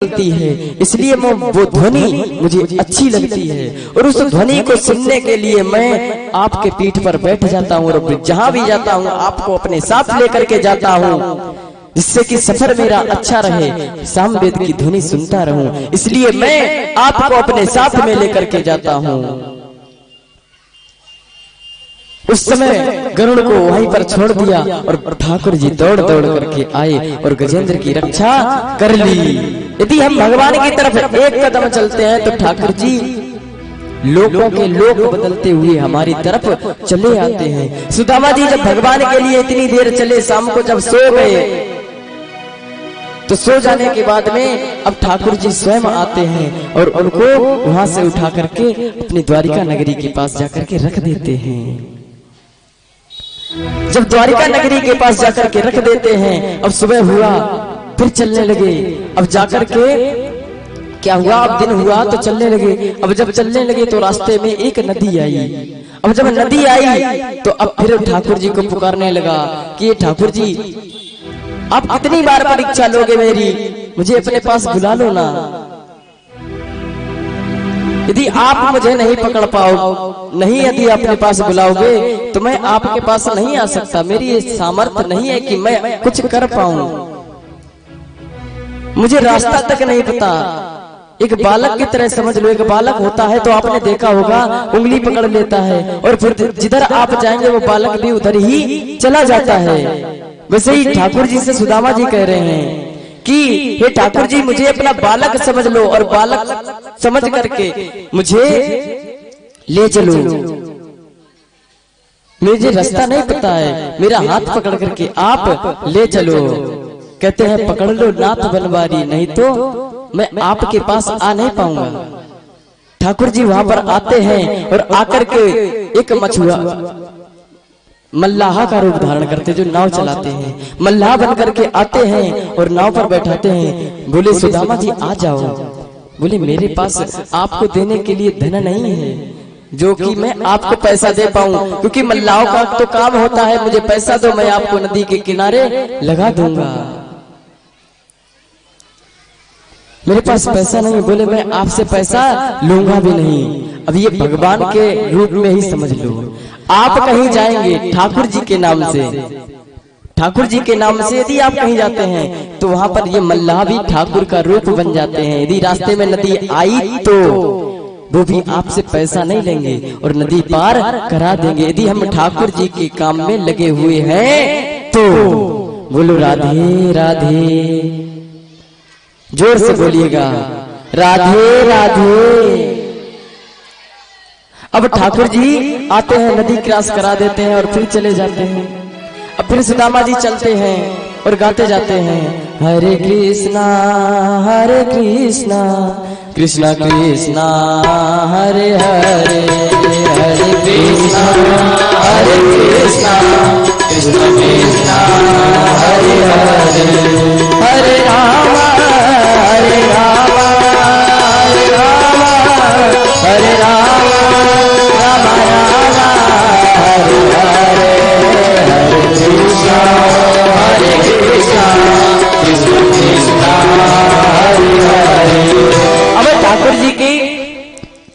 निकलती है, इसलिए वो ध्वनि मुझे अच्छी लगती है और उस ध्वनि को सुनने के लिए मैं आपके पीठ पर बैठ जाता हूँ और जहाँ भी जाता हूँ आपको अपने साथ लेकर के जाता हूँ, जिससे कि सफर मेरा अच्छा रहे, सामवेद की ध्वनि सुनता रहूं। इसलिए मैं आपको अपने साथ में लेकर के जाता हूँ। उस समय गरुड़ को वहीं पर छोड़ दिया और ठाकुर जी दौड़ दौड़ करके आए और गजेंद्र की रक्षा कर ली। यदि हम भगवान की तरफ एक कदम चलते हैं तो ठाकुर जी लोगों के लोग बदलते हुए हमारी तरफ चले आते हैं। सुदामा जी जब भगवान के लिए इतनी देर चले, शाम को जब सो गए तो सो जाने के बाद में अब ठाकुर जी स्वयं आते हैं और उनको वहां से उठा करके अपनी द्वारिका नगरी के पास जाकर के रख देते हैं। जब द्वारिका नगरी के पास जाकर के रख देते हैं, अब सुबह हुआ, फिर चलने लगे। अब जाकर के क्या हुआ, अब दिन हुआ तो चलने लगे। अब जब चलने लगे तो रास्ते में एक नदी आई। अब जब नदी आई तो अब फिर ठाकुर जी को पुकारने लगा कि ये ठाकुर जी आप कितनी बार परीक्षा लोगे मेरी, मुझे अपने पास बुला लो ना। यदि आप मुझे नहीं पकड़ पाओ, नहीं यदि अपने पास बुलाओगे तो मैं आपके पास नहीं आ सकता। मेरी ये सामर्थ्य नहीं है कि मैं कुछ कर पाऊं, मुझे रास्ता तक नहीं पता। एक बालक की तरह समझ लो, एक बालक होता है तो आपने देखा होगा उंगली पकड़ लेता है और फिर जिधर आप जाएंगे वो बालक भी उधर ही चला जाता है। वैसे ही ठाकुर जी से सुदामा जी कह रहे हैं कि हे ठाकुर जी मुझे अपना बालक समझ लो और बालक समझ करके मुझे ले चलो। मुझे रास्ता नहीं पता है, मेरा हाथ पकड़ करके आप ले चलो। कहते हैं पकड़ लो नाथ बनवारी, नहीं तो मैं आपके पास आ नहीं पाऊंगा। ठाकुर जी वहां पर आते हैं और आकर के एक मछुआ मल्लाह का रूप धारण करते, जो नाव चलाते हैं, मल्लाह बन करके आते हैं और नाव पर बैठाते हैं। बोले सुदामा जी आ जाओ। बोले मेरे पास आपको देने के लिए धन नहीं है जो कि मैं आपको पैसा दे पाऊं, क्योंकि मल्लाहों का तो काम होता है मुझे पैसा दो मैं आपको नदी के किनारे लगा दूंगा, मेरे पास पैसा नहीं। बोले मैं आपसे पैसा लूंगा भी नहीं। अब ये भगवान के रूप में ही समझ लो। आप कहीं जाएंगे ठाकुर जी के नाम से, ठाकुर जी के नाम से यदि आप कहीं जाते हैं तो वहां पर ये मल्लाह भी ठाकुर का रूप बन जाते हैं। यदि रास्ते में नदी आई तो वो भी आपसे पैसा नहीं लेंगे और नदी पार करा देंगे। यदि हम ठाकुर जी के काम में लगे हुए हैं तो बोलो राधे राधे, जोर से बोलिएगा राधे राधे। अब ठाकुर जी आते हैं, नदी क्रॉस करा देते हैं और फिर चले जाते हैं। अब फिर सुदामा जी चलते हैं और गाते जाते हैं हरे कृष्णा कृष्णा कृष्णा हरे हरे, हरे कृष्णा कृष्णा कृष्णा हरे हरे, हरे राम हरे राम हरे राम हरे राम राम राम हरे हरे, हरे कृष्णा कृष्णा कृष्णा हरे हरे। अब ठाकुर जी की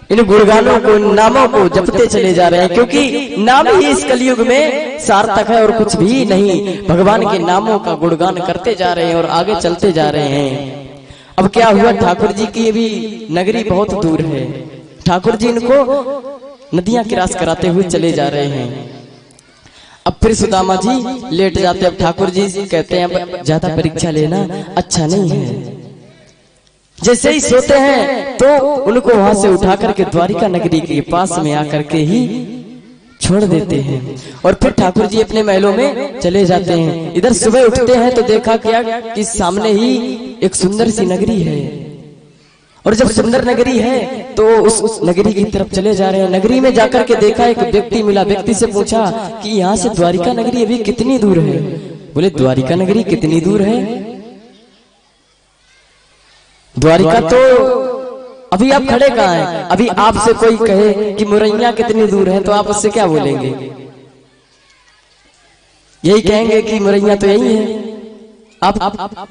इन गुणगानों को, नामों को जपते चले जा रहे हैं, क्योंकि नाम ही इस कलयुग में सार्थक है और कुछ भी नहीं। भगवान के नामों का गुणगान करते जा रहे हैं और आगे चलते जा रहे हैं। अब क्या हुआ, ठाकुर जी की भी नगरी बहुत दूर है। ठाकुर जी इनको नदियां क्रॉस कराते हुए चले जा रहे हैं। अब फिर सुदामा जी लेट जाते। अब ठाकुर जी कहते हैं अब ज्यादा परीक्षा लेना अच्छा नहीं है। जैसे ही सोते हैं तो उनको वहां से उठा करके द्वारिका नगरी के पास में आकर के ही छोड़ देते हैं और फिर ठाकुर जी अपने महलों में चले जाते हैं। इधर सुबह उठते हैं तो देखा क्या कि सामने ही एक सुंदर सी नगरी है और जब सुंदर नगरी है तो उस नगरी की तरफ चले जा रहे हैं। नगरी में जाकर के देखा एक व्यक्ति मिला। व्यक्ति से पूछा कि यहाँ से द्वारिका नगरी अभी कितनी दूर है। बोले द्वारिका नगरी कितनी दूर है, द्वारिका तो अभी आप खड़े कहाँ हैं। अभी आपसे कोई कहे कि मुरैया कितनी दूर है तो आप उससे क्या बोलेंगे, यही कहेंगे कि मुरैया तो यही है। आप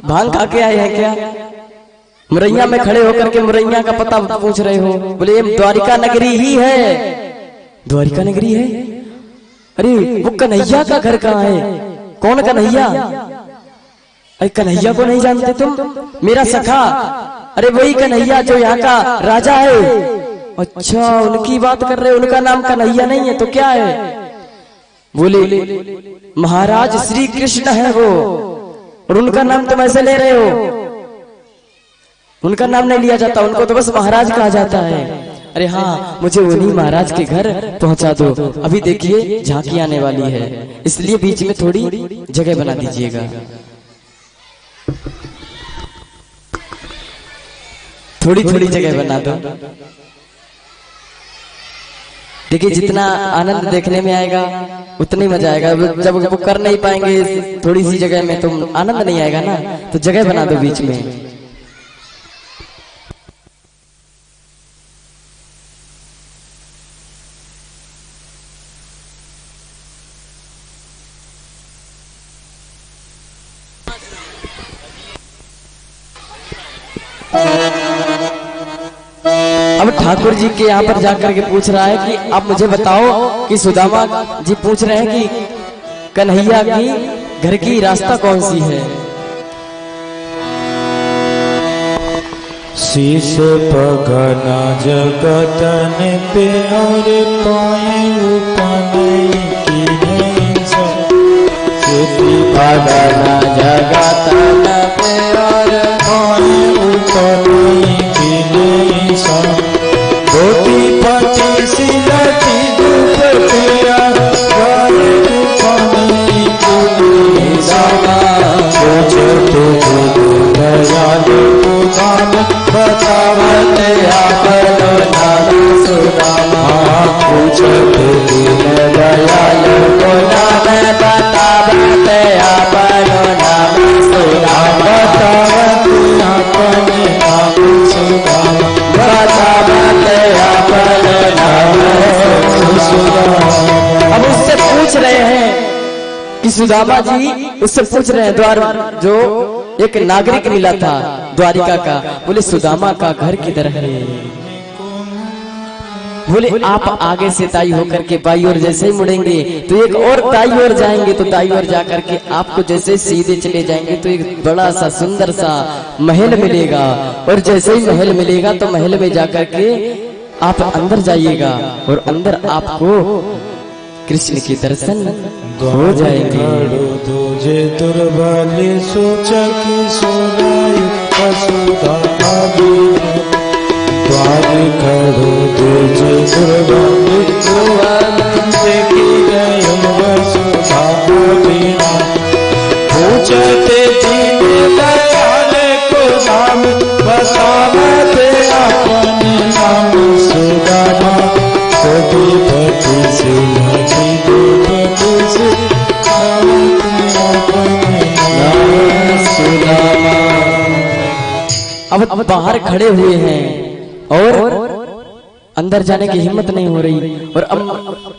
भांग खा के आए हैं क्या, मुरैया में खड़े होकर के मुरैया का पता पूछ रहे हो। बोले ये द्वारिका नगरी ही है। द्वारिका नगरी है? अरे वो कन्हैया का घर कहाँ है? कौन कन्हैया? अरे कन्हैया को नहीं जानते तुम? मेरा सखा, अरे वही कन्हैया जो यहाँ का राजा है। अच्छा, उनकी बात कर रहे हो? उनका नाम कन्हैया नहीं है तो क्या है? बोले महाराज श्री कृष्ण है वो, और उनका नाम तुम ऐसे ले रहे हो? उनका नाम नहीं लिया जाता, उनको तो बस महाराज कहा जाता है। अरे हाँ, मुझे उन्हीं महाराज के घर पहुंचा दो। अभी देखिए झांकी आने वाली है, इसलिए बीच में थोड़ी जगह बना दीजिएगा। थोड़ी थोड़ी जगह बना दो। देखिए जितना आनंद देखने में आएगा उतना ही मजा आएगा। जब वो कर नहीं पाएंगे थोड़ी सी जगह में तो आनंद नहीं आएगा ना। तो जगह बना दो बीच में। अब ठाकुर जी के यहाँ पर जाकर के पूछ रहा है कि आप मुझे बताओ कि सुदामा जी पूछ रहे हैं कि कन्हैया की घर की रास्ता कौन सी है? शीश पगना जगतन पे और पाए उपनई की पगना जगतन पे और पाए उपनई की धोती पति सिलती दुख तेरा गाय उपनई की सोच तुझे दयाल पुराण बतावते आपनो नाम सुदामा। पूछते दयाल को नाम बतावते आपनो नाम सुदामा। बतावते अपने नाम सुदामा। बतावते आपनो नाम सुदामा। अब उससे पूछ रहे हैं कि सुदामा जी उससे पूछ रहे हैं, द्वार जो एक नागरिक मिला था द्वारिका का, बोले सुदामा का घर किधर है? बोले आप आगे से ताई होकर के बाई और जैसे ही मुड़ेंगे तो एक और ताई और जाएंगे, तो ताई और जाकर के आपको जैसे सीधे चले जाएंगे तो एक बड़ा सा सुंदर सा महल मिलेगा, और जैसे ही महल मिलेगा तो महल में जाकर के आप अंदर जाइएगा और अंदर आपको कृष्ण के दर्शन हो जाएंगे। तुझे दुर्बल सोचक सुनाई वसुधा द्वार खड़ो तुझे दुर्बल की गय वसुधा बिना पूछते जीने दयाल को नाम बतावते अपने नाम सुदामा। सभी पति से अब बाहर खड़े हुए हैं और अंदर जाने की हिम्मत नहीं हो रही, और अब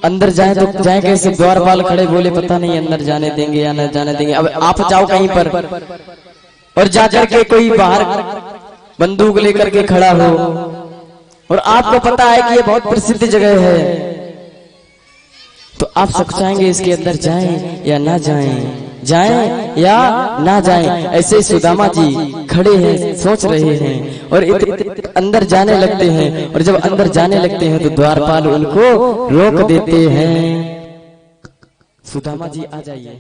अंदर जाए तो जाए कैसे? द्वारपाल खड़े, बोले पता नहीं अंदर जाने देंगे या न जाने देंगे। अब आप जाओ कहीं पर और जाकर के कोई बाहर बंदूक लेकर के खड़ा हो, और आपको पता है कि ये बहुत प्रसिद्ध जगह है, तो आप सोचेंगे इसके अंदर जाएं या ना जाएं, जाएं या ना जाएं। ऐसे सुदामा जी खड़े हैं, सोच रहे हैं, और अंदर जाने लगते हैं, और जब अंदर जाने लगते हैं तो द्वारपाल उनको रोक देते हैं। सुदामा जी आ जाइए।